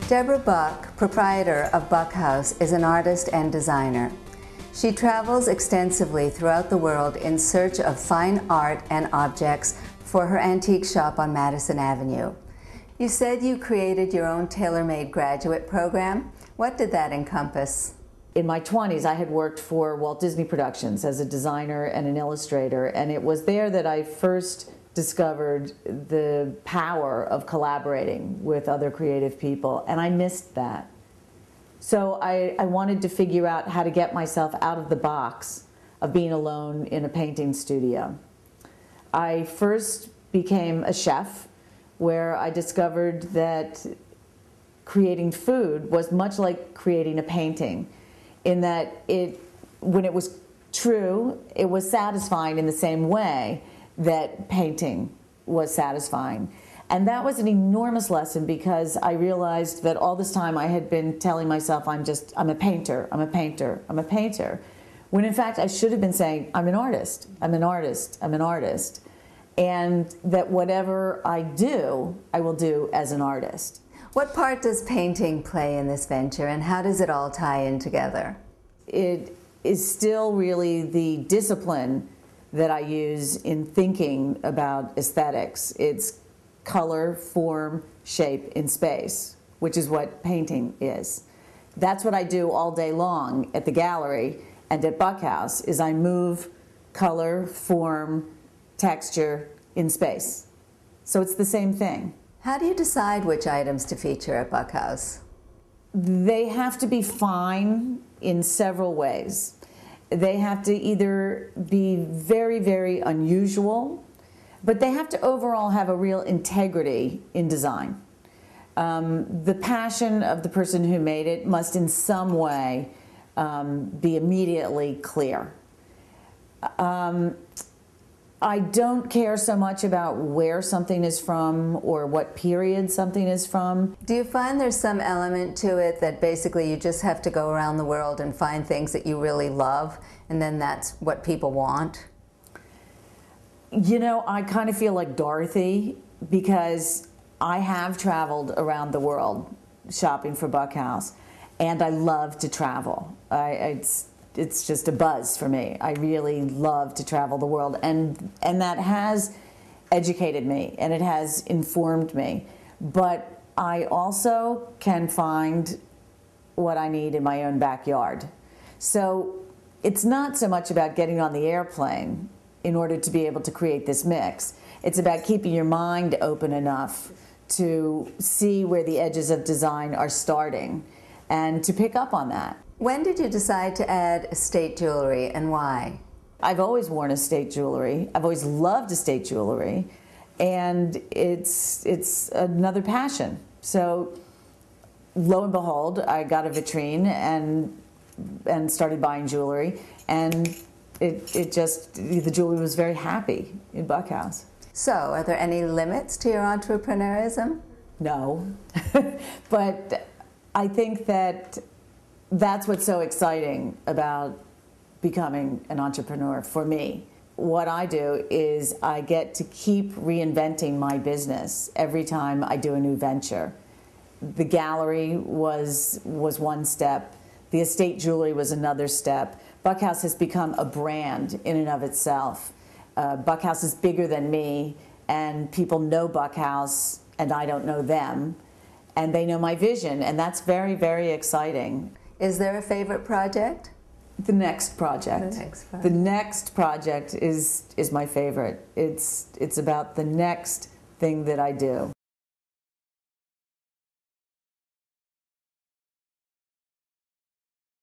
Deborah Buck, proprietor of BUCKHOUSE, is an artist and designer. She travels extensively throughout the world in search of fine art and objects for her antique shop on Madison Avenue. You said you created your own tailor-made graduate program. What did that encompass? In my 20s, I had worked for Walt Disney Productions as a designer and an illustrator, and it was there that I first discovered the power of collaborating with other creative people, and I missed that. So I wanted to figure out how to get myself out of the box of being alone in a painting studio. I first became a chef, where I discovered that creating food was much like creating a painting, in that when it was true, it was satisfying in the same way that painting was satisfying. And that was an enormous lesson, because I realized that all this time I had been telling myself I'm a painter, I'm a painter, I'm a painter, when in fact I should have been saying I'm an artist, I'm an artist, I'm an artist, and that whatever I do, I will do as an artist. What part does painting play in this venture, and how does it all tie in together? It is still really the discipline that I use in thinking about aesthetics. It's color, form, shape, in space, which is what painting is. That's what I do all day long at the gallery and at BUCKHOUSE, is I move color, form, texture in space. So it's the same thing. How do you decide which items to feature at BUCKHOUSE? They have to be fine in several ways. They have to either be very, very unusual, but they have to overall have a real integrity in design. The passion of the person who made it must in some way be immediately clear. I don't care so much about where something is from or what period something is from. Do you find there's some element to it that basically you just have to go around the world and find things that you really love, and then that's what people want? You know, I kind of feel like Dorothy, because I have traveled around the world shopping for BUCKHOUSE, and I love to travel. It's just a buzz for me. I really love to travel the world, and that has educated me and it has informed me. But I also can find what I need in my own backyard. So it's not so much about getting on the airplane in order to be able to create this mix. It's about keeping your mind open enough to see where the edges of design are starting and to pick up on that. When did you decide to add estate jewelry, and why? I've always worn estate jewelry. I've always loved estate jewelry, and it's another passion. So lo and behold, I got a vitrine and started buying jewelry, and the jewelry was very happy in BUCKHOUSE. So, are there any limits to your entrepreneurism? No, but I think that's what's so exciting about becoming an entrepreneur for me. What I do is I get to keep reinventing my business every time I do a new venture. The gallery was one step. The estate jewelry was another step. BUCKHOUSE has become a brand in and of itself. BUCKHOUSE is bigger than me, and people know BUCKHOUSE, and I don't know them, and they know my vision, and that's very, very exciting. Is there a favorite project? The next project. The next project is my favorite. It's about the next thing that I do.